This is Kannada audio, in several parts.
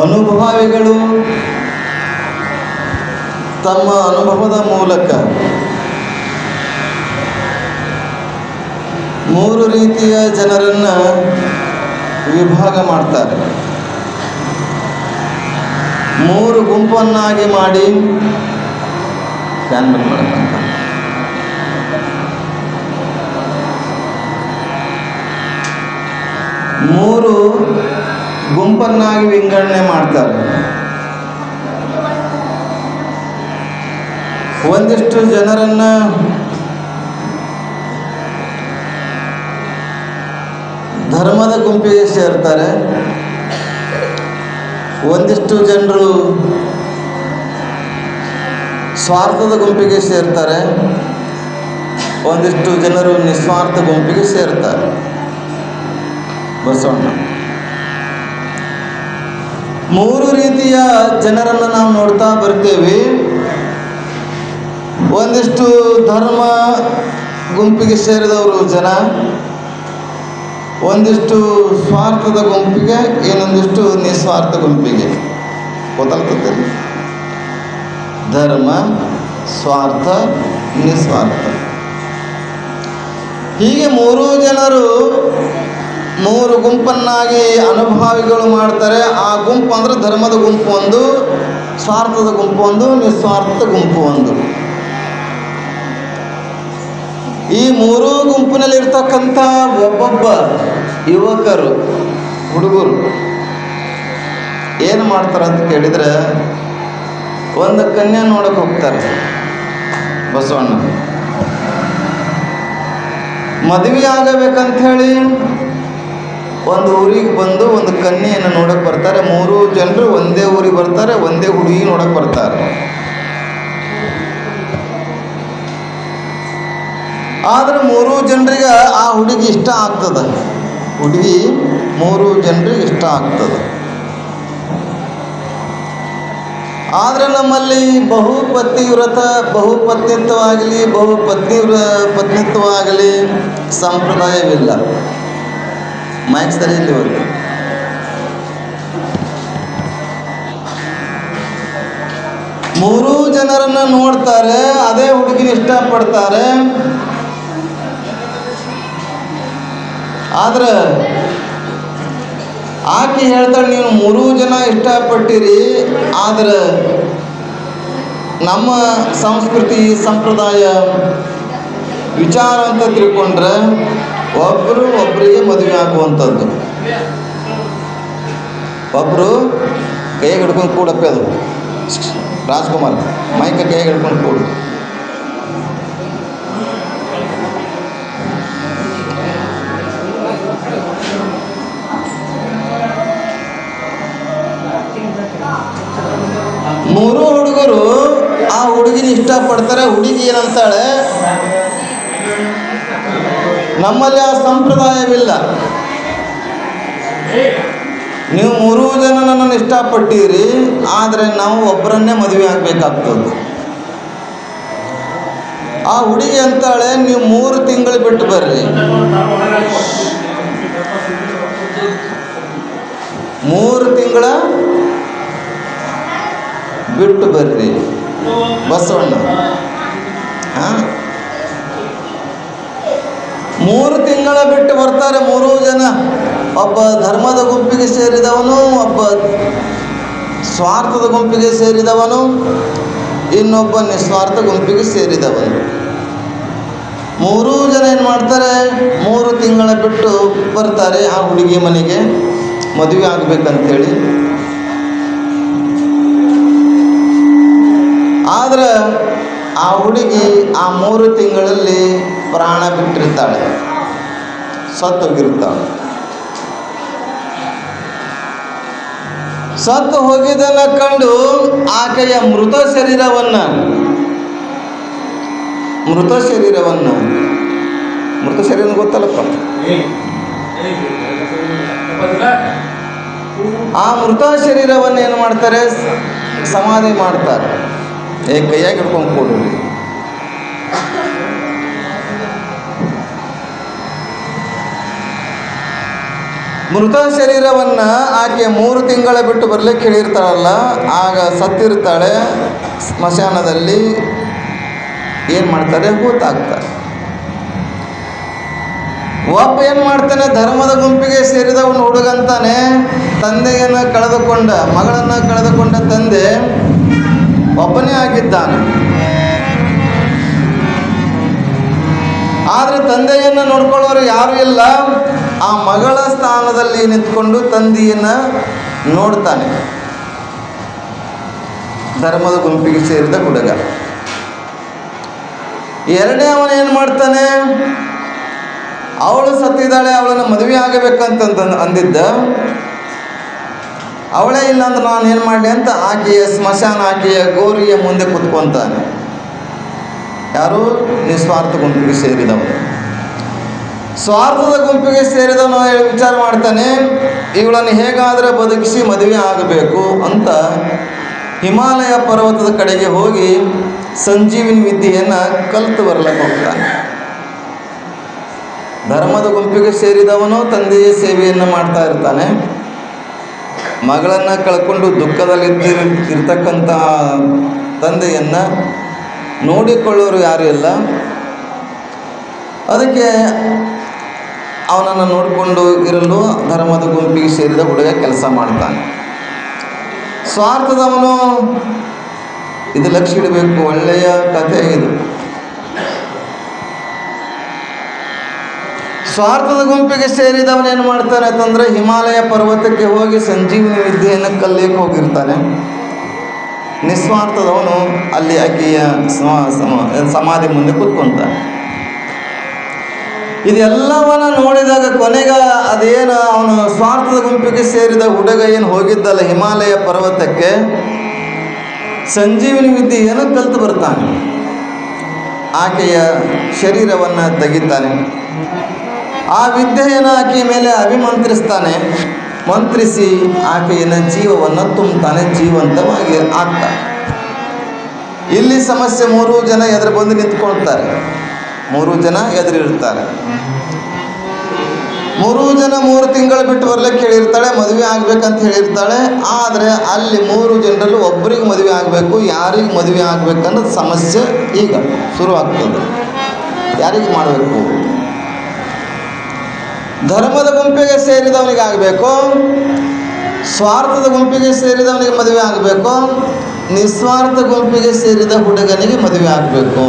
ಅನುಭಾವಿಗಳು ತಮ್ಮ ಅನುಭವದ ಮೂಲಕ 3 ರೀತಿಯ ಜನರನ್ನು ವಿಭಾಗ ಮಾಡ್ತಾರೆ. 3 ಗುಂಪನ್ನಾಗಿ ಮಾಡಿ ಫ್ಯಾನ್ ಬಂದ್ ಮಾಡಕ್ಕಂತ 3 ಗುಂಪನ್ನಾಗಿ ವಿಂಗಡಣೆ ಮಾಡ್ತಾರೆ. ಒಂದಿಷ್ಟು ಜನರನ್ನ ಧರ್ಮದ ಗುಂಪಿಗೆ ಸೇರ್ತಾರೆ. ಒಂದಿಷ್ಟು ಜನರು ಸ್ವಾರ್ಥದ ಗುಂಪಿಗೆ ಸೇರ್ತಾರೆ. ಒಂದಿಷ್ಟು ಜನರು ನಿಸ್ವಾರ್ಥ ಗುಂಪಿಗೆ ಸೇರ್ತಾರೆ. ಬಸವಣ್ಣ 3 ರೀತಿಯ ಜನರನ್ನು ನಾವು ನೋಡ್ತಾ ಬರ್ತೇವೆ. ಒಂದಿಷ್ಟು ಧರ್ಮ ಗುಂಪಿಗೆ ಸೇರಿದವರು ಜನ, ಒಂದಿಷ್ಟು ಸ್ವಾರ್ಥದ ಗುಂಪಿಗೆ, ಇನ್ನೊಂದಿಷ್ಟು ನಿಸ್ವಾರ್ಥ ಗುಂಪಿಗೆ. ಗೊತ್ತಾಗ್ತದೆ? ಧರ್ಮ, ಸ್ವಾರ್ಥ, ನಿಸ್ವಾರ್ಥ. ಹೀಗೆ 3 ಜನರು 3 ಗುಂಪನ್ನಾಗಿ ಅನುಭಾವಿಗಳು ಮಾಡ್ತಾರೆ. ಆ ಗುಂಪು ಅಂದರೆ ಧರ್ಮದ ಗುಂಪು ಒಂದು, ಸ್ವಾರ್ಥದ ಗುಂಪು ಒಂದು, ನಿಸ್ವಾರ್ಥ ಗುಂಪು ಒಂದು. ಈ 3 ಗುಂಪಿನಲ್ಲಿರ್ತಕ್ಕಂಥ ಒಬ್ಬೊಬ್ಬ ಯುವಕರು, ಹುಡುಗರು ಏನು ಮಾಡ್ತಾರೆ ಅಂತ ಕೇಳಿದರೆ, ಒಂದು ಕನ್ಯಾ ನೋಡಕ್ಕೆ ಹೋಗ್ತಾರೆ. ಬಸವಣ್ಣ ಮದುವೆ ಆಗಬೇಕಂಥೇಳಿ ಒಂದು ಊರಿಗೆ ಬಂದು ಒಂದು ಕನ್ಯೆಯನ್ನು ನೋಡಕ್ಕೆ ಬರ್ತಾರೆ. 3 ಜನರು ಒಂದೇ ಊರಿಗೆ ಬರ್ತಾರೆ, ಒಂದೇ ಹುಡುಗಿ ನೋಡಕ್ಕೆ ಬರ್ತಾರೆ. ಆದರೆ 3 ಜನರಿಗೆ ಆ ಹುಡುಗಿ ಇಷ್ಟ ಆಗ್ತದೆ. ಹುಡುಗಿ 3 ಜನರಿಗೆ ಇಷ್ಟ ಆಗ್ತದೆ. ಆದರೆ ನಮ್ಮಲ್ಲಿ ಬಹುಪತ್ನಿತ್ವವಾಗಲಿ ಪತ್ನಿತ್ವವಾಗಲಿ ಸಂಪ್ರದಾಯವಿಲ್ಲ. ಮೈಕ್ ಸರಿ ಇಲ್ಲಿ ಹೋಗಿ. ಮೂರೂ ಜನರನ್ನ ನೋಡ್ತಾರೆ, ಅದೇ ಹುಡುಗಿನ ಇಷ್ಟಪಡ್ತಾರೆ. ಆದ್ರೆ ಆಕೆ ಹೇಳ್ತಾಳೆ, ನೀವು 3 ಜನ ಇಷ್ಟಪಟ್ಟಿರಿ, ಆದ್ರೆ ನಮ್ಮ ಸಂಸ್ಕೃತಿ ಸಂಪ್ರದಾಯ ವಿಚಾರ ಅಂತ ತಿಳ್ಕೊಂಡ್ರೆ ಒಬ್ಬರಿಗೆ ಮದುವೆ ಆಗುವಂಥದ್ದು. ಒಬ್ಬರು ಕೈಗೆ ಹಿಡ್ಕೊಂಡು ಕೂಡಪ್ಪೆ, ಅದು ರಾಜ್ಕುಮಾರ್ ಮೈಕ ಕೈಗೆ ಹಿಡ್ಕೊಂಡು ಕೂಡು. ಮೂರು ಹುಡುಗರು ಆ ಹುಡುಗಿನ ಇಷ್ಟಪಡ್ತಾರೆ. ಹುಡುಗಿ ಏನಂತಾಳೆ, ನಮ್ಮಲ್ಲಿ ಆ ಸಂಪ್ರದಾಯವಿಲ್ಲ, ನೀವು 3 ಜನ ನನ್ನನ್ನು ಇಷ್ಟಪಟ್ಟಿರಿ, ಆದರೆ ನಾವು ಒಬ್ಬರನ್ನೇ ಮದುವೆ ಆಗಬೇಕಾಗ್ತದೆ. ಆ ಹುಡುಗಿ ಅಂತಾಳೆ, ನೀವು 3 ತಿಂಗಳು ಬಿಟ್ಟು ಬರ್ರಿ, 3 ತಿಂಗಳ ಬಿಟ್ಟು ಬರ್ರಿ. ಬಸವಣ್ಣ 3 ತಿಂಗಳ ಬಿಟ್ಟು ಬರ್ತಾರೆ 3 ಜನ. ಒಬ್ಬ ಧರ್ಮದ ಗುಂಪಿಗೆ ಸೇರಿದವನು, ಒಬ್ಬ ಸ್ವಾರ್ಥದ ಗುಂಪಿಗೆ ಸೇರಿದವನು, ಇನ್ನೊಬ್ಬ ನಿಸ್ವಾರ್ಥ ಗುಂಪಿಗೆ ಸೇರಿದವನು. 3 ಜನ ಏನು ಮಾಡ್ತಾರೆ, 3 ತಿಂಗಳ ಬಿಟ್ಟು ಬರ್ತಾರೆ ಆ ಹುಡುಗಿ ಮನೆಗೆ ಮದುವೆ ಆಗಬೇಕಂತೇಳಿ. ಆದರೆ ಆ ಹುಡುಗಿ ಆ 3 ತಿಂಗಳಲ್ಲಿ ಪ್ರಾಣ ಬಿಟ್ಟಿರ್ತಾಳೆ, ಸತ್ತೋಗಿರ್ತಾಳೆ. ಸತ್ತು ಹೋಗಿದ್ದನ್ನು ಕಂಡು ಆಕೆಯ ಮೃತ ಶರೀರವನ್ನು ಗೊತ್ತಲ್ಲಪ್ಪ, ಆ ಮೃತ ಶರೀರವನ್ನು ಏನು ಮಾಡ್ತಾರೆ, ಸಮಾಧಿ ಮಾಡ್ತಾರೆ. ಕೈಯಾಗಿ ಹಿಡ್ಕೊಂಡು ಕೊಡ್ರಿ. ಮೃತ ಶರೀರವನ್ನು ಆ ಆಕೆ 3 ತಿಂಗಳ ಬಿಟ್ಟು ಬರಲಿಕ್ಕೆ ಹೇಳಿರ್ತಾಳಲ್ಲ, ಆಗ ಸತ್ತಿರ್ತಾಳೆ. ಸ್ಮಶಾನದಲ್ಲಿ ಏನು ಮಾಡ್ತಾರೆ, ಹೂತಾಕ್ತಾರೆ. ಒಬ್ಬ ಏನು ಮಾಡ್ತಾನೆ, ಧರ್ಮದ ಗುಂಪಿಗೆ ಸೇರಿದವನು ಹುಡುಗಂತಾನೆ, ತಂದೆಯನ್ನು ಕಳೆದುಕೊಂಡ, ಮಗಳನ್ನು ಕಳೆದುಕೊಂಡ ತಂದೆ ಒಬ್ಬನೇ ಆಗಿದ್ದಾನೆ. ಆದರೆ ತಂದೆಯನ್ನು ನೋಡ್ಕೊಳ್ಳೋರು ಯಾರೂ ಇಲ್ಲ. ಆ ಮಗಳ ಸ್ಥಾನದಲ್ಲಿ ನಿಂತ್ಕೊಂಡು ತಂದೆಯನ್ನು ನೋಡ್ತಾನೆ ಧರ್ಮದ ಗುಂಪಿಗೆ ಸೇರಿದ ಹುಡುಗ. ಎರಡನೇ ಅವನು ಏನು ಮಾಡ್ತಾನೆ, ಅವಳು ಸತ್ತಿದ್ದಾಳೆ, ಅವಳನ್ನು ಮದುವೆ ಆಗಬೇಕಂತ ಅಂದಿದ್ದ. ಅವಳೇ ಇಲ್ಲ ಅಂದ್ರೆ ನಾನು ಏನು ಮಾಡಲಿ ಅಂತ ಆಕೆಯ ಸ್ಮಶಾನ, ಆಕೆಯ ಗೋರಿಯ ಮುಂದೆ ಕುತ್ಕೊತಾನೆ. ಯಾರು? ನಿಸ್ವಾರ್ಥ ಗುಂಪಿಗೆ ಸೇರಿದವನು. ಸ್ವಾರ್ಥದ ಗುಂಪಿಗೆ ಸೇರಿದವನು ವಿಚಾರ ಮಾಡ್ತಾನೆ, ಇವಳನ್ನು ಹೇಗಾದರೆ ಬದುಕಿಸಿ ಮದುವೆ ಆಗಬೇಕು ಅಂತ ಹಿಮಾಲಯ ಪರ್ವತದ ಕಡೆಗೆ ಹೋಗಿ ಸಂಜೀವಿನಿ ವಿದ್ಯೆಯನ್ನು ಕಲಿತು ಬರ್ಲಿಕ್ಕೆ ಹೋಗ್ತಾನೆ. ಧರ್ಮದ ಗುಂಪಿಗೆ ಸೇರಿದವನು ತಂದೆಯ ಸೇವೆಯನ್ನು ಮಾಡ್ತಾ ಇರ್ತಾನೆ. ಮಗಳನ್ನು ಕಳ್ಕೊಂಡು ದುಃಖದಲ್ಲಿರ್ತಕ್ಕಂಥ ತಂದೆಯನ್ನು ನೋಡಿಕೊಳ್ಳೋರು ಯಾರೂ ಇಲ್ಲ. ಅದಕ್ಕೆ ಅವನನ್ನು ನೋಡಿಕೊಂಡು ಇರಲು ಧರ್ಮದ ಗುಂಪಿಗೆ ಸೇರಿದ ಹುಡುಗ ಕೆಲಸ ಮಾಡ್ತಾನೆ. ಸ್ವಾರ್ಥದವನು, ಇದು ಲಕ್ಷ್ಯ ಇಡಬೇಕು, ಒಳ್ಳೆಯ ಕಥೆ ಇದು. ಸ್ವಾರ್ಥದ ಗುಂಪಿಗೆ ಸೇರಿದವನು ಏನು ಮಾಡ್ತಾನೆ ಅಂತಂದರೆ, ಹಿಮಾಲಯ ಪರ್ವತಕ್ಕೆ ಹೋಗಿ ಸಂಜೀವಿನಿ ವಿದ್ಯೆಯನ್ನು ಕಲಿಯಕ್ಕೆ ಹೋಗಿರ್ತಾನೆ. ನಿಸ್ವಾರ್ಥದವನು ಅಲ್ಲಿ ಆಕೆಯ ಸಮಾಧಿ ಮುಂದೆ ಕೂತ್ಕೊತಾನೆ. ಇದೆಲ್ಲವನ್ನ ನೋಡಿದಾಗ ಕೊನೆಗೆ ಅದೇನು ಅವನು ಸ್ವಾರ್ಥದ ಗುಂಪಿಗೆ ಸೇರಿದ ಹುಡುಗ ಏನು ಹೋಗಿದ್ದಲ್ಲ ಹಿಮಾಲಯ ಪರ್ವತಕ್ಕೆ, ಸಂಜೀವಿನಿ ವಿದ್ಯೆಯನ್ನು ಕಲಿತು ಬರ್ತಾನೆ. ಆಕೆಯ ಶರೀರವನ್ನು ತೆಗಿತಾನೆ. ಆ ವಿದ್ಯೆಯನ್ನು ಆಕೆಯ ಮೇಲೆ ಅಭಿಮಂತ್ರಿಸ್ತಾನೆ. ಮಂತ್ರಿಸಿ ಆಕೆಯ ಜೀವವನ್ನು ತುಂಬುತ್ತಾನೆ, ಜೀವಂತವಾಗಿ ಆಗ್ತಾನೆ. ಇಲ್ಲಿ ಸಮಸ್ಯೆ, 3 ಜನ ಎದುರು ಬಂದು ನಿಂತ್ಕೊಳ್ತಾರೆ. 3 ಜನ ಎದುರಿರ್ತಾರೆ. 3 ಜನ 3 ತಿಂಗಳು ಬಿಟ್ಟು ಬರ್ಲಿಕ್ಕೆ ಹೇಳಿರ್ತಾಳೆ, ಮದುವೆ ಆಗ್ಬೇಕಂತ ಹೇಳಿರ್ತಾಳೆ. ಆದರೆ ಅಲ್ಲಿ 3 ಜನರಲ್ಲೂ ಒಬ್ಬರಿಗೆ ಮದುವೆ ಆಗಬೇಕು, ಯಾರಿಗೆ ಮದುವೆ ಆಗ್ಬೇಕನ್ನೋದು ಸಮಸ್ಯೆ ಈಗ ಶುರುವಾಗ್ತದೆ. ಯಾರಿಗೆ ಮಾಡಬೇಕು? ಧರ್ಮದ ಗುಂಪಿಗೆ ಸೇರಿದವನಿಗೆ ಆಗಬೇಕು, ಸ್ವಾರ್ಥದ ಗುಂಪಿಗೆ ಸೇರಿದವನಿಗೆ ಮದುವೆ ಆಗಬೇಕು, ನಿಸ್ವಾರ್ಥ ಗುಂಪಿಗೆ ಸೇರಿದ ಹುಡುಗನಿಗೆ ಮದುವೆ ಆಗಬೇಕು.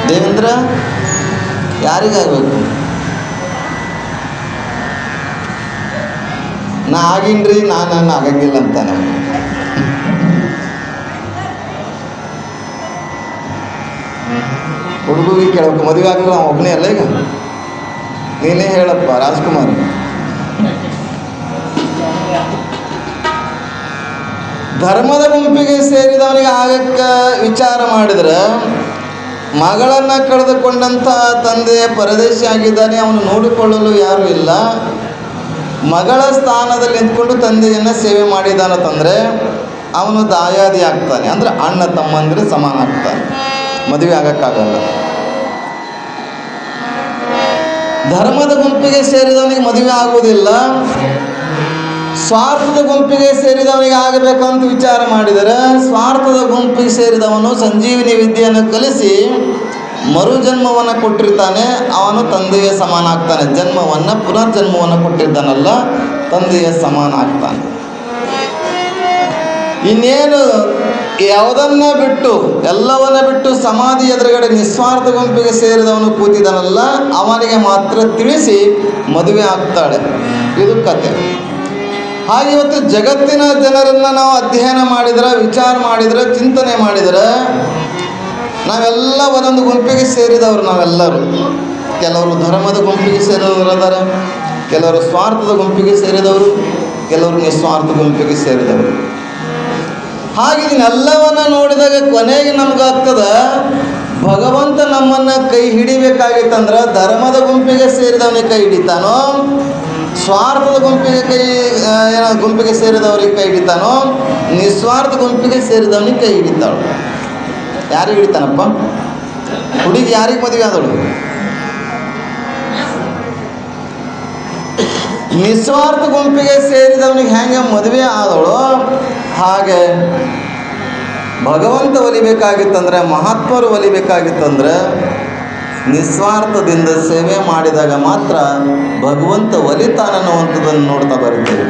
ದೇವೇಂದ್ರ ಯಾರಿಗಾಗಬೇಕು? ನಾ ಆಗಿನ್ರಿ, ನಾನು ಆಗಂಗಿಲ್ಲ ಅಂತಾನೆ. ಹುಡುಗಿಗೆ ಕೇಳಬೇಕು, ಮದುವೆ ಆಗಲಿಲ್ಲ, ನಾವು ಒಬ್ಬನೇ ಅಲ್ಲ. ಈಗ ನೀನೇ ಹೇಳಪ್ಪ ರಾಜ್ಕುಮಾರ್. ಧರ್ಮದ ಗುಂಪಿಗೆ ಸೇರಿದವನಿಗೆ ಆಗಕ್ಕೆ ವಿಚಾರ ಮಾಡಿದ್ರೆ, ಮಗಳನ್ನು ಕಳೆದುಕೊಂಡಂಥ ತಂದೆ ಪರದೇಶಿ ಆಗಿದ್ದಾನೆ, ಅವನು ನೋಡಿಕೊಳ್ಳಲು ಯಾರೂ ಇಲ್ಲ. ಮಗಳ ಸ್ಥಾನದಲ್ಲಿ ನಿಂತ್ಕೊಂಡು ತಂದೆಯನ್ನು ಸೇವೆ ಮಾಡಿದ್ದಾನಂತಂದರೆ ಅವನು ದಾಯಾದಿ ಆಗ್ತಾನೆ. ಅಂದರೆ ಅಣ್ಣ ತಮ್ಮಂದ್ರೆ ಸಮಾನ ಆಗ್ತಾನೆ, ಮದುವೆ ಆಗೋಕ್ಕಾಗಲ್ಲ. ಧರ್ಮದ ಗುಂಪಿಗೆ ಸೇರಿದವನಿಗೆ ಮದುವೆ ಆಗುವುದಿಲ್ಲ. ಸ್ವಾರ್ಥದ ಗುಂಪಿಗೆ ಸೇರಿದವನಿಗೆ ಆಗಬೇಕಂತ ವಿಚಾರ ಮಾಡಿದರೆ, ಸ್ವಾರ್ಥದ ಗುಂಪಿಗೆ ಸೇರಿದವನು ಸಂಜೀವಿನಿ ವಿದ್ಯೆಯನ್ನು ಕಲಿಸಿ ಮರುಜನ್ಮವನ್ನು ಕೊಟ್ಟಿರ್ತಾನೆ, ಅವನು ತಂದೆಯ ಸಮಾನ ಆಗ್ತಾನೆ. ಜನ್ಮವನ್ನು ಪುನರ್ಜನ್ಮವನ್ನು ಕೊಟ್ಟಿರ್ತಾನಲ್ಲ, ತಂದೆಯ ಸಮಾನ ಆಗ್ತಾನೆ. ಇನ್ನೇನು ಯಾವುದನ್ನ ಬಿಟ್ಟು ಎಲ್ಲವನ್ನ ಬಿಟ್ಟು ಸಮಾಧಿ ಎದುರುಗಡೆ ನಿಸ್ವಾರ್ಥ ಗುಂಪಿಗೆ ಸೇರಿದವನು ಕೂತಿದ್ದಾನಲ್ಲ, ಅವನಿಗೆ ಮಾತ್ರ ತಿಳಿಸಿ ಮದುವೆ ಆಗ್ತಾಳೆ. ಇದು ಕತೆ. ಹಾಗೆ ಇವತ್ತು ಜಗತ್ತಿನ ಜನರನ್ನು ನಾವು ಅಧ್ಯಯನ ಮಾಡಿದರೆ, ವಿಚಾರ ಮಾಡಿದರೆ, ಚಿಂತನೆ ಮಾಡಿದರೆ, ನಾವೆಲ್ಲ ಒಂದೊಂದು ಗುಂಪಿಗೆ ಸೇರಿದವರು. ನಾವೆಲ್ಲರೂ ಕೆಲವರು ಧರ್ಮದ ಗುಂಪಿಗೆ ಸೇರಿದವರು ಅದಾರೆ, ಕೆಲವರು ಸ್ವಾರ್ಥದ ಗುಂಪಿಗೆ ಸೇರಿದವರು, ಕೆಲವರು ನಿಸ್ವಾರ್ಥ ಗುಂಪಿಗೆ ಸೇರಿದವರು. ಹಾಗೆ ಇದನ್ನೆಲ್ಲವನ್ನು ನೋಡಿದಾಗ ಕೊನೆಗೆ ನಮಗಾಗ್ತದೆ, ಭಗವಂತ ನಮ್ಮನ್ನು ಕೈ ಹಿಡಿಬೇಕಾಗಿತ್ತಂದ್ರೆ ಧರ್ಮದ ಗುಂಪಿಗೆ ಸೇರಿದವನಿಗೆ ಕೈ ಹಿಡಿತಾನೋ, ಸ್ವಾರ್ಥದ ಗುಂಪಿಗೆ ಸೇರಿದವರಿಗೆ ಕೈ ಹಿಡಿತಾನೋ, ನಿಸ್ವಾರ್ಥ ಗುಂಪಿಗೆ ಸೇರಿದವನಿಗೆ ಕೈ ಹಿಡಿತಾಳು. ಯಾರಿಗೆ ಹಿಡಿತಾನಪ್ಪ? ಹುಡುಗಿ ಯಾರಿಗೆ ಮದುವೆ ಆದಳು? ನಿಸ್ವಾರ್ಥ ಗುಂಪಿಗೆ ಸೇರಿದವನಿಗೆ ಹೆಂಗೆ ಮದುವೆ ಆದವಳು, ಹಾಗೆ ಭಗವಂತ ಒಲಿಬೇಕಾಗಿತ್ತಂದ್ರೆ, ಮಹಾತ್ಮರು ಒಲಿಬೇಕಾಗಿತ್ತಂದ್ರೆ ನಿಸ್ವಾರ್ಥದಿಂದ ಸೇವೆ ಮಾಡಿದಾಗ ಮಾತ್ರ ಭಗವಂತ ಒಲಿತಾನನ್ನುವಂಥದ್ದನ್ನು ನೋಡ್ತಾ ಬರ್ತೇವೆ.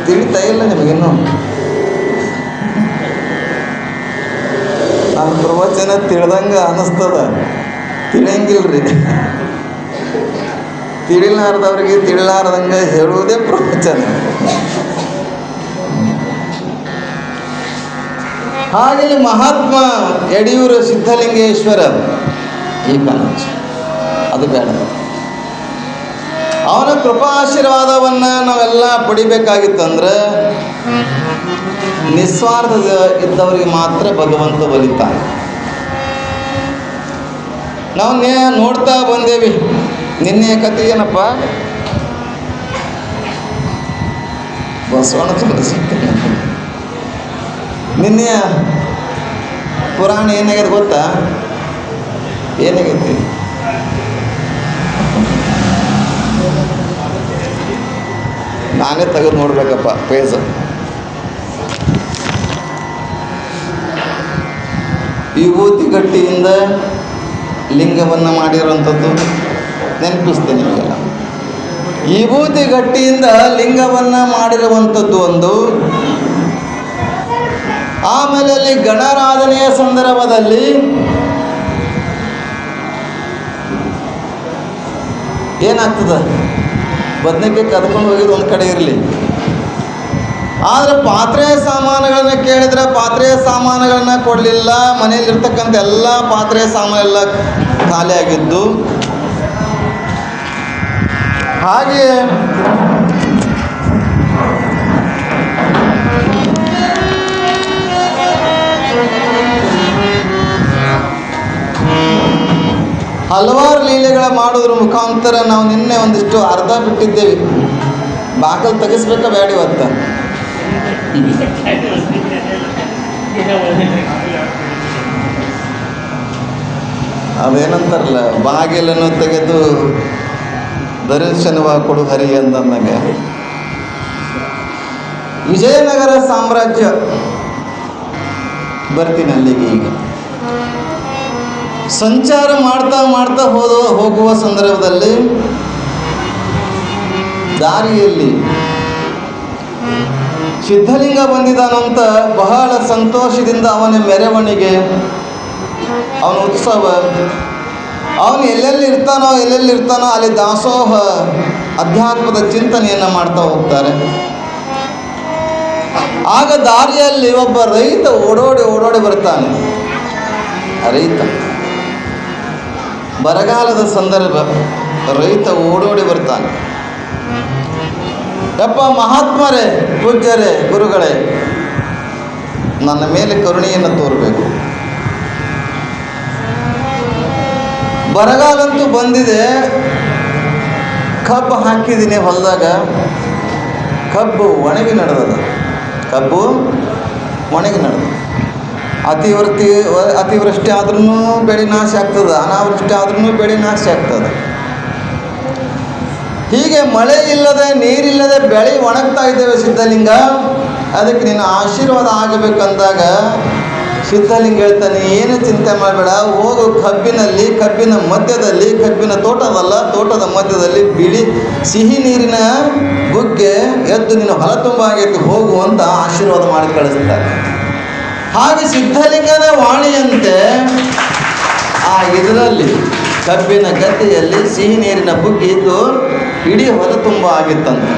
ತಿಳಿತಾ ಇಲ್ಲ ನಿಮಗಿನ್ನು? ನನ್ನ ಪ್ರವಚನ ತಿಳಿದಂಗೆ ಅನ್ನಿಸ್ತದ, ತಿಳಿಯಂಗಿಲ್ರಿ. ತಿಳಿಲಾರ್ದವ್ರಿಗೆ ತಿಳಿಲಾರ್ದಂಗೆ ಹೇಳುವುದೇ ಪ್ರವಚನ. ಹಾಗೆ ಮಹಾತ್ಮ ಯಡಿಯೂರು ಸಿದ್ಧಲಿಂಗೇಶ್ವರ ಈ ಕನಜ ಅದು ಬೇಡ. ಅವನ ಕೃಪಾ ಆಶೀರ್ವಾದವನ್ನು ನಾವೆಲ್ಲ ಪಡಿಬೇಕಾಗಿತ್ತಂದ್ರೆ ನಿಸ್ವಾರ್ಥ ಇದ್ದವರಿಗೆ ಮಾತ್ರ ಭಗವಂತ ಒಲಿತಾನೆ. ನಾವು ನೋಡ್ತಾ ಬಂದೇವಿ. ನಿನ್ನೆಯ ಕಥೆ ಏನಪ್ಪ? ಬಸವಣ್ಣ ತೋರಿಸಿದ್ದೇನೆ. ನಿನ್ನೆಯ ಪುರಾಣ ಏನಾಗ್ಯದ ಗೊತ್ತಾ? ಏನಾಗೈತಿ? ನಾನೇ ತೆಗೆದು ನೋಡ್ಬೇಕಪ್ಪ ಪೇಜ್. ವಿಭೂತಿ ಗಟ್ಟಿಯಿಂದ ಲಿಂಗವನ್ನು ಮಾಡಿರುವಂಥದ್ದು ನೆನಪಿಸ್ತೇನೆ ನಿಮಗೆಲ್ಲ. ವಿಭೂತಿ ಗಟ್ಟಿಯಿಂದ ಲಿಂಗವನ್ನು ಮಾಡಿರುವಂಥದ್ದು ಒಂದು. ಆಮೇಲೆ ಅಲ್ಲಿ ಗಣರಾಧನೆಯ ಸಂದರ್ಭದಲ್ಲಿ ಏನಾಗ್ತದೆ? ಬದನೆಕಾಯಿ ಕದ್ಕೊಂಡು ಹೋಗಿದ್ದು ಒಂದು ಕಡೆ ಇರಲಿ, ಆದರೆ ಪಾತ್ರೆ ಸಾಮಾನುಗಳನ್ನ ಕೇಳಿದ್ರೆ ಪಾತ್ರೆ ಸಾಮಾನುಗಳನ್ನ ಕೊಡಲಿಲ್ಲ. ಮನೆಯಲ್ಲಿರ್ತಕ್ಕಂಥ ಎಲ್ಲ ಪಾತ್ರೆ ಸಾಮಾನೆಲ್ಲ ಖಾಲಿ ಆಗಿದ್ದು. ಹಾಗೆ ಹಲವಾರು ಲೀಲೆಗಳ ಮಾಡೋದ್ರ ಮುಖಾಂತರ ನಾವು ನಿನ್ನೆ ಒಂದಿಷ್ಟು ಅರ್ಧ ಬಿಟ್ಟಿದ್ದೇವೆ. ಬಾಕಲು ತೆಗಿಸ್ಬೇಕಾ ಬೇಡ ಇವತ್ತು? ಅದೇನಂತಾರಲ್ಲ, ಬಾಗಿಲನ್ನು ತೆಗೆದು ದರ್ಶನವ ಕೊಡು ಹರಿ ಅಂದಂಗೆ ವಿಜಯನಗರ ಸಾಮ್ರಾಜ್ಯ ಬರ್ತೀನಿ ಅಲ್ಲಿಗೆ. ಈಗ ಸಂಚಾರ ಮಾಡ್ತಾ ಹೋಗುವ ಸಂದರ್ಭದಲ್ಲಿ ದಾರಿಯಲ್ಲಿ ಸಿದ್ಧಲಿಂಗ ಬಂದಿದ್ದಾನಂತ ಬಹಳ ಸಂತೋಷದಿಂದ ಅವನ ಮೆರವಣಿಗೆ, ಅವನ ಉತ್ಸವ, ಅವನು ಎಲ್ಲೆಲ್ಲಿ ಇರ್ತಾನೋ ಅಲ್ಲಿ ದಾಸೋಹ ಅಧ್ಯಾತ್ಮದ ಚಿಂತನೆಯನ್ನು ಮಾಡ್ತಾ ಹೋಗ್ತಾರೆ. ಆಗ ದಾರಿಯಲ್ಲಿ ಒಬ್ಬ ರೈತ ಓಡೋಡಿ ಬರ್ತಾನೆ. ರೈತ ಬರಗಾಲದ ಸಂದರ್ಭ, ರೈತ ಓಡೋಡಿ ಬರ್ತಾನೆ. ಯಪ್ಪ ಮಹಾತ್ಮರೇ, ಪೂಜ್ಯರೇ, ಗುರುಗಳೇ, ನನ್ನ ಮೇಲೆ ಕರುಣೆಯನ್ನು ತೋರಬೇಕು. ಬರಗಾಲಂತೂ ಬಂದಿದೆ, ಕಬ್ಬು ಹಾಕಿದ್ದೀನಿ ಹೊಲದಾಗ, ಕಬ್ಬು ಒಣಗಿ ನಡೆದದ. ಅತಿವೃಷ್ಟಿ ಆದ್ರೂ ಬೆಳೆ ನಾಶ ಆಗ್ತದೆ, ಅನಾವೃಷ್ಟಿ ಆದ್ರೂ ಬೆಳೆ ನಾಶ ಆಗ್ತದೆ. ಹೀಗೆ ಮಳೆ ಇಲ್ಲದೆ, ನೀರಿಲ್ಲದೆ ಬೆಳೆ ಒಣಗ್ತಾ ಇದ್ದೇವೆ ಸಿದ್ಧಲಿಂಗ. ಅದಕ್ಕೆ ನಿನ್ನ ಆಶೀರ್ವಾದ ಆಗಬೇಕಂದಾಗ ಸಿದ್ಧಲಿಂಗ ಹೇಳ್ತಾನೆ, ಏನು ಚಿಂತೆ ಮಾಡಬೇಡ, ಹೋಗು ಕಬ್ಬಿನ ಮಧ್ಯದಲ್ಲಿ, ಕಬ್ಬಿನ ತೋಟದ ಮಧ್ಯದಲ್ಲಿ ಬಿಳಿ ಸಿಹಿ ನೀರಿನ ಬುಗ್ಗೆ ಎದ್ದು ನಿನ್ನ ಹೊಲ ತುಂಬ ಆಗೈತಿ, ಹೋಗು ಅಂತ ಆಶೀರ್ವಾದ ಮಾಡಿ ಕಳಿಸ್ತಾರೆ. ಹಾಗೆ ಸಿದ್ಧಲಿಂಗನ ವಾಣಿಯಂತೆ ಆ ಇದರಲ್ಲಿ ಕಬ್ಬಿನ ಗದ್ದೆಯಲ್ಲಿ ಸಿಹಿ ನೀರಿನ ಬುಗ್ಗಿ ಇದ್ದು ಇಡೀ ಹೊಲ ತುಂಬ ಆಗಿತ್ತಂತೆ.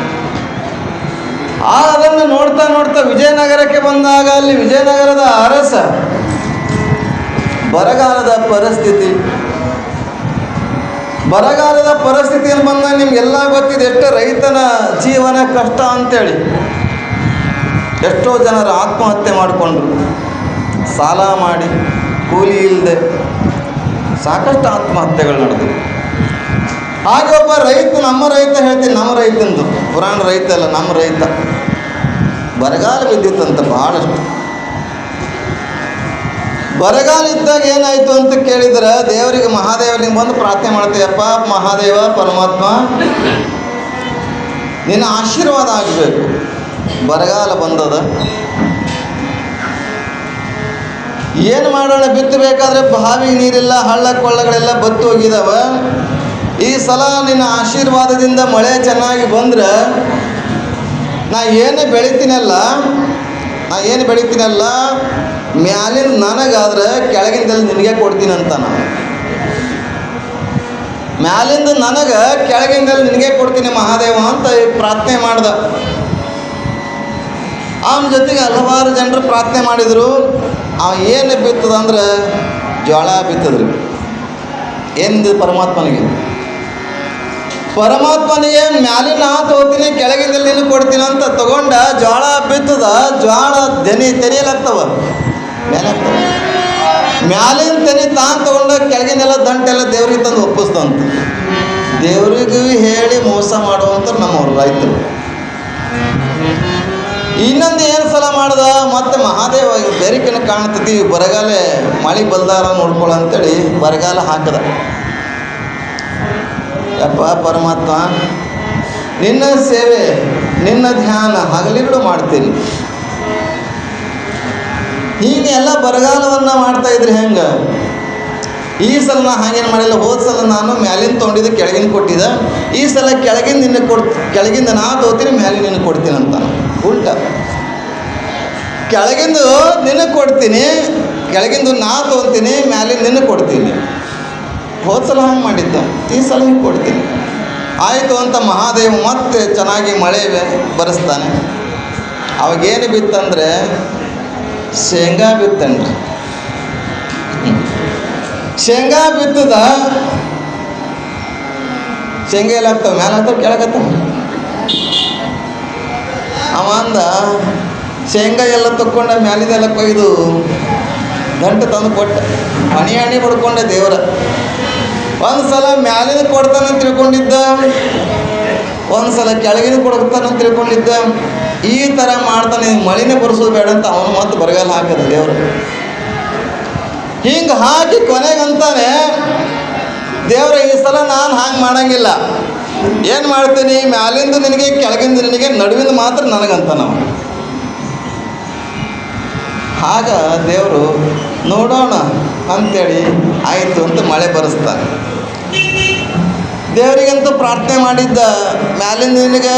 ಅದನ್ನು ನೋಡ್ತಾ ವಿಜಯನಗರಕ್ಕೆ ಬಂದಾಗ ಅಲ್ಲಿ ವಿಜಯನಗರದ ಅರಸ ಬರಗಾಲದ ಪರಿಸ್ಥಿತಿಯನ್ನು ಬಂದಾಗ ನಿಮಗೆಲ್ಲ ಗೊತ್ತಿದೆ, ಎಷ್ಟು ರೈತನ ಜೀವನ ಕಷ್ಟ ಅಂತೇಳಿ. ಎಷ್ಟೋ ಜನರು ಆತ್ಮಹತ್ಯೆ ಮಾಡಿಕೊಂಡ್ರು, ಸಾಲ ಮಾಡಿ, ಕೂಲಿ ಇಲ್ಲದೆ ಸಾಕಷ್ಟು ಆತ್ಮಹತ್ಯೆಗಳು ನಡೆದವು. ಹಾಗೆ ಒಬ್ಬ ರೈತ, ನಮ್ಮ ರೈತಂದು ಪುರಾಣ ರೈತ ಅಲ್ಲ, ನಮ್ಮ ರೈತ, ಬರಗಾಲ ಬಿದ್ದಿತ್ತಂತ ಬಹಳಷ್ಟು. ಬರಗಾಲ ಇದ್ದಾಗ ಏನಾಯಿತು ಅಂತ ಕೇಳಿದ್ರೆ ದೇವರಿಗೆ ಮಹಾದೇವನಿಗೆ ಬಂದು ಪ್ರಾರ್ಥನೆ ಮಾಡ್ತೀಯಪ್ಪ, ಮಹಾದೇವ ಪರಮಾತ್ಮ ನಿನ್ನ ಆಶೀರ್ವಾದ ಆಗಬೇಕು. ಬರಗಾಲ ಬಂದದ, ಏನು ಮಾಡೋಣ? ಬಿತ್ತಬೇಕಾದ್ರೆ ಬಾವಿಗೆ ನೀರಿಲ್ಲ, ಹಳ್ಳ ಕೊಳ್ಳಗಳೆಲ್ಲ ಬತ್ತು ಹೋಗಿದಾವ. ಈ ಸಲ ನಿನ್ನ ಆಶೀರ್ವಾದದಿಂದ ಮಳೆ ಚೆನ್ನಾಗಿ ಬಂದ್ರೆ ನಾ ಏನು ಬೆಳಿತೀನಲ್ಲ ಮ್ಯಾಲಿನ ನನಗಾದ್ರೆ ಕೆಳಗಿಂದಲ್ಲಿ ನಿನಗೆ ಕೊಡ್ತೀನಿ ಅಂತ. ನಾನು ಮ್ಯಾಲಿಂದ ನನಗೆ ಕೆಳಗಿಂದಲ್ಲಿ ನಿನಗೆ ಕೊಡ್ತೀನಿ ಮಹಾದೇವ ಅಂತ ಪ್ರಾರ್ಥನೆ ಮಾಡ್ದ. ಅವನ ಜೊತೆಗೆ ಹಲವಾರು ಜನರು ಪ್ರಾರ್ಥನೆ ಮಾಡಿದರು. ಅವ ಏನು ಬಿತ್ತದಂದ್ರೆ ಜೋಳ ಬಿತ್ತದ್ರಿ. ಎಂದು ಪರಮಾತ್ಮನಿಗೆ ಮ್ಯಾಲಿನ ತಗೋತೀನಿ, ಕೆಳಗಿಂದಲ್ಲಿ ನೀನು ಕೊಡ್ತೀನಿ ಅಂತ ತಗೊಂಡ ಜೋಳ ಬಿತ್ತದ. ಜೋಳ ತೆನೆಯಲಾಗ್ತವ, ಮೇಲಾಗ್ತವ. ಮ್ಯಾಲಿನ ತೆನೆ ತಾನು ತಗೊಂಡ ಕೆಳಗಿನೆಲ್ಲ ದಂಟೆಲ್ಲ ದೇವ್ರಿಗೆ ತಂದು ಒಪ್ಪಿಸ್ದಂತ. ದೇವ್ರಿಗೂ ಹೇಳಿ ಮೋಸ ಮಾಡುವಂಥ ನಮ್ಮವ್ರು ರೈತರು. ಇನ್ನೊಂದು ಏನು ಸಲ ಮಾಡ್ದ, ಮತ್ತೆ ಮಹಾದೇವ ಬೇರಿಕೆನ ಕಾಣ್ತತಿ, ಬರಗಾಲ ಮಳೆ ಬಲ್ದಾರ ನೋಡ್ಕೊಳ್ಳೋ ಅಂತೇಳಿ ಬರಗಾಲ ಹಾಕದ. ಯಪ್ಪ ಪರಮಾತ್ಮ, ನಿನ್ನ ಸೇವೆ ನಿನ್ನ ಧ್ಯಾನ ಹಗಲಿರುಳು ಮಾಡ್ತೀನಿ. ಹೀಗೆಲ್ಲ ಬರಗಾಲವನ್ನು ಮಾಡ್ತಾ ಇದ್ರಿ ಹೆಂಗೆ? ಈ ಸಲ ನಾ ಹಾಗೇನು ಮಾಡಿಲ್ಲ. ಹೋದ ಸಲ ನಾನು ಮ್ಯಾಲಿಂದ ತೊಗೊಂಡಿದ್ದೆ, ಕೆಳಗಿನ ಕೊಟ್ಟಿದ್ದೆ. ಈ ಸಲ ಕೆಳಗಿಂದ ನಾ ತಗೋತೀನಿ, ಮ್ಯಾಲಿನ ನಿನಗೆ ಕೊಡ್ತೀನಿ ಅಂತ. ಉಲ್ಟ ಕೆಳಗಿಂದು ನಿನಗೆ ಕೊಡ್ತೀನಿ, ಕೆಳಗಿಂದು ನಾ ತೊಗೊತೀನಿ, ಮ್ಯಾಲಿನ ನಿನಗೆ ಕೊಡ್ತೀನಿ. ಹೋದ ಸಲ ಹಂಗೆ ಮಾಡಿದ್ದ, ಈ ಸಲ ಹಿಂಗೆ ಕೊಡ್ತೀನಿ. ಆಯಿತು ಅಂತ ಮಹಾದೇವ ಮತ್ತೆ ಚೆನ್ನಾಗಿ ಮಳೆ ಬರೆಸ್ತಾನೆ. ಅವಾಗೇನು ಬಿತ್ತಂದರೆ ಶೇಂಗಾ ಬಿತ್ತನ್ರಿ. ಶೇಂಗಾ ಬಿತ್ತದ. ಶೇಂಗಾ ಎಲ್ಲ ಆಗ್ತಾವೆ, ಮ್ಯಾಲೆ ಆಗ್ತಾವೆ, ಕೆಳಗತ್ತಾವ. ಅವ ಅಂದ ಶೇಂಗಾ ಎಲ್ಲ ತಕ್ಕೊಂಡ ಮ್ಯಾಲಿದೆಲ್ಲ ಕೊಯ್ದು ಗಂಟು ತಂದು ಕೊಟ್ಟ. ಹಣಿ ಪಡ್ಕೊಂಡೆ ದೇವರ. ಒಂದು ಸಲ ಮ್ಯಾಲಿನ ಕೊಡ್ತಾನಂತ ತಿಳ್ಕೊಂಡಿದ್ದ, ಒಂದು ಸಲ ಕೆಳಗಿನ ಕೊಡ್ತಾನಂತ ತಿಳ್ಕೊಂಡಿದ್ದ. ಈ ಥರ ಮಾಡ್ತಾನೆ, ಮಳಿನೇ ಬರ್ಸೋದು ಬೇಡ ಅಂತ ಅವನು ಮತ್ತೆ ಬರಗಾಲ ಹಾಕದ ದೇವರು. ಹಿಂಗೆ ಹಾಕಿ ಕೊನೆಗಂತಾನೆ ದೇವ್ರ, ಈ ಸಲ ನಾನು ಹಾಗೆ ಮಾಡಂಗಿಲ್ಲ. ಏನು ಮಾಡ್ತೀನಿ? ಮ್ಯಾಲಿಂದ ನಿನಗೆ, ಕೆಳಗಿಂದ ನಿನಗೆ, ನಡುವಿಂದ ಮಾತ್ರ ನನಗಂತ ನಾವು. ಆಗ ದೇವರು ನೋಡೋಣ ಅಂಥೇಳಿ ಆಯಿತು ಅಂತ ಮಳೆ ಬರೆಸ್ತಾನೆ. ದೇವರಿಗಂತೂ ಪ್ರಾರ್ಥನೆ ಮಾಡಿದ್ದ, ಮ್ಯಾಲಿಂದ ನಿನಗೆ,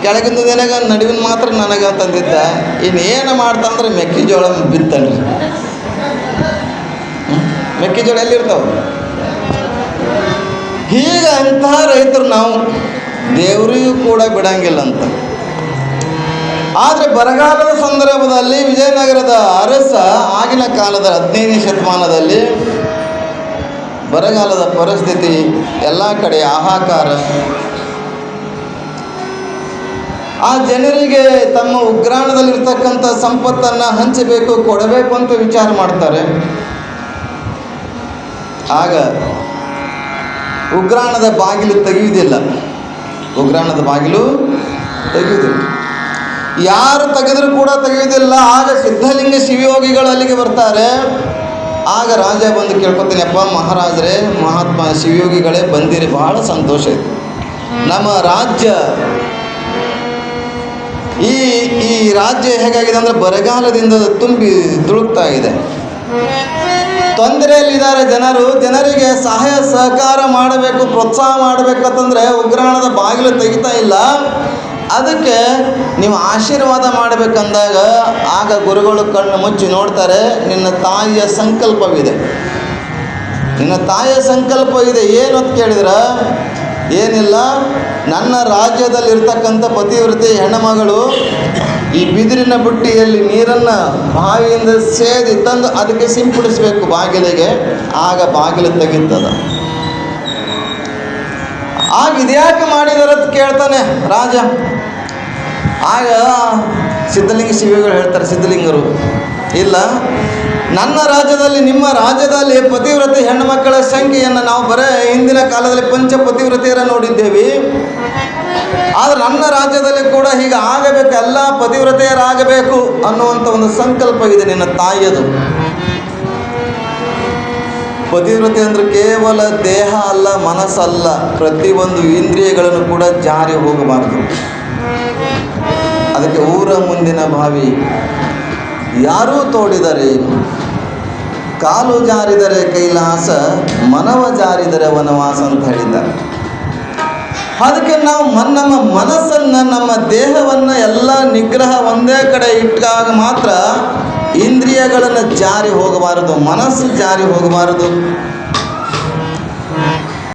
ಕೆಳಗಿಂದ ನಿನಗೆ, ನಡುವಿನ ಮಾತ್ರ ನನಗೆ ಅಂತಂದಿದ್ದ. ಇನ್ನೇನು ಮಾಡ್ತಾನಂದ್ರೆ ಮೆಕ್ಕೆಜೋಳ ಬಿತ್ತನ್ರಿ. ಮೆಕ್ಕೆಜೋಳ ಎಲ್ಲಿರ್ತಾವೆ? ಹೀಗೆ ಅಂತಹ ರೈತರು ನಾವು ದೇವರಿಗೂ ಕೂಡ ಬಿಡಂಗಿಲ್ಲ ಅಂತ. ಆದರೆ ಬರಗಾಲದ ಸಂದರ್ಭದಲ್ಲಿ ವಿಜಯನಗರದ ಅರಸ ಆಗಿನ ಕಾಲದ 15ನೇ ಶತಮಾನದಲ್ಲಿ ಬರಗಾಲದ ಪರಿಸ್ಥಿತಿ, ಎಲ್ಲ ಕಡೆ ಹಾಹಾಕಾರ. ಆ ಜನರಿಗೆ ತಮ್ಮ ಉಗ್ರಾಣದಲ್ಲಿರ್ತಕ್ಕಂಥ ಸಂಪತ್ತನ್ನು ಹಂಚಬೇಕು, ಕೊಡಬೇಕು ಅಂತ ವಿಚಾರ ಮಾಡ್ತಾರೆ. ಆಗ ಉಗ್ರಾಣದ ಬಾಗಿಲು ತೆಗೆಯುವುದಿಲ್ಲ. ಯಾರು ತೆಗೆದರೂ ಕೂಡ ತೆಗೆಯುವುದಿಲ್ಲ. ಆಗ ಸಿದ್ಧಲಿಂಗ ಶಿವಯೋಗಿಗಳು ಅಲ್ಲಿಗೆ ಬರ್ತಾರೆ. ಆಗ ರಾಜ ಬಂದು ಕೇಳ್ಕೊತೀನಿ, ಅಪ್ಪ ಮಹಾರಾಜರೇ, ಮಹಾತ್ಮ ಶಿವಯೋಗಿಗಳೇ ಬಂದಿರಿ, ಬಹಳ ಸಂತೋಷ ಇದೆ. ನಮ್ಮ ರಾಜ್ಯ ಈ ರಾಜ್ಯ ಹೇಗಾಗಿದೆ ಅಂದರೆ ಬರಗಾಲದಿಂದ ತುಂಬಿ ತುಳುಕ್ತಾ ಇದೆ. ತೊಂದರೆಯಲ್ಲಿದ್ದಾರೆ ಜನರಿಗೆ ಸಹಾಯ ಸಹಕಾರ ಮಾಡಬೇಕು, ಪ್ರೋತ್ಸಾಹ ಮಾಡಬೇಕಂತಂದರೆ ಉಗ್ರಾಣದ ಬಾಗಿಲು ತೆಗಿತಾ ಇಲ್ಲ. ಅದಕ್ಕೆ ನೀವು ಆಶೀರ್ವಾದ ಮಾಡಬೇಕಂದಾಗ ಆಗ ಗುರುಗಳು ಕಣ್ಣು ಮುಚ್ಚಿ ನೋಡ್ತಾರೆ. ನಿನ್ನ ತಾಯಿಯ ಸಂಕಲ್ಪವಿದೆ, ಏನು ಅಂತ ಕೇಳಿದ್ರೆ ಏನಿಲ್ಲ, ನನ್ನ ರಾಜ್ಯದಲ್ಲಿರ್ತಕ್ಕಂಥ ಪತಿವ್ರತೆ ಹೆಣ್ಣುಮಗಳು ಈ ಬಿದಿರಿನ ಬುಟ್ಟಿಯಲ್ಲಿ ನೀರನ್ನು ಬಾವಿಯಿಂದ ಸೇದಿ ತಂದು ಅದಕ್ಕೆ ಸಿಂಪಡಿಸಬೇಕು ಬಾಗಿಲಿಗೆ. ಆಗ ಬಾಗಿಲು ತೆಗಿತದ. ಆಗ ಇದ್ಯಾಕೆ ಮಾಡಿದಾರಂತ ಕೇಳ್ತಾನೆ ರಾಜ. ಆಗ ಸಿದ್ಧಲಿಂಗ ಶಿವಗಳು ಹೇಳ್ತಾರೆ, ಸಿದ್ಧಲಿಂಗರು, ಇಲ್ಲ, ನನ್ನ ರಾಜ್ಯದಲ್ಲಿ, ನಿಮ್ಮ ರಾಜ್ಯದಲ್ಲಿ ಪತಿವ್ರತೆ ಹೆಣ್ಣು ಮಕ್ಕಳ ಸಂಖ್ಯೆಯನ್ನು ನಾವು ಬರೇ ಹಿಂದಿನ ಕಾಲದಲ್ಲಿ ಪಂಚ ಪತಿವ್ರತೆಯರ ನೋಡಿದ್ದೇವೆ. ಆದರೆ ನನ್ನ ರಾಜ್ಯದಲ್ಲಿ ಕೂಡ ಹೀಗೆ ಆಗಬೇಕು, ಎಲ್ಲ ಪತಿವ್ರತೆಯರಾಗಬೇಕು ಅನ್ನುವಂಥ ಒಂದು ಸಂಕಲ್ಪ ಇದೆ ನಿನ್ನ ತಾಯಿಯದು. ಪತಿವ್ರತೆ ಅಂದರೆ ಕೇವಲ ದೇಹ ಅಲ್ಲ, ಮನಸ್ಸಲ್ಲ, ಪ್ರತಿಯೊಂದು ಇಂದ್ರಿಯಗಳನ್ನು ಕೂಡ ಜಾರಿ ಹೋಗಬಾರದು. ಅದಕ್ಕೆ ಊರ ಮುಂದಿನ ಬಾವಿ ಯಾರೂ ತೋಡಿದರೆ ಕಾಲು ಜಾರಿದರೆ ಕೈಲಾಸ, ಮನವ ಜಾರಿದರೆ ವನವಾಸ ಅಂತ ಹೇಳಿದ್ದಾರೆ. ಅದಕ್ಕೆ ನಾವು ನಮ್ಮ ಮನಸ್ಸನ್ನು, ನಮ್ಮ ದೇಹವನ್ನು ಎಲ್ಲ ನಿಗ್ರಹ ಒಂದೇ ಕಡೆ ಇಟ್ಟಾಗ ಮಾತ್ರ ಇಂದ್ರಿಯಗಳನ್ನು ಜಾರಿ ಹೋಗಬಾರದು, ಮನಸ್ಸು ಜಾರಿ ಹೋಗಬಾರದು.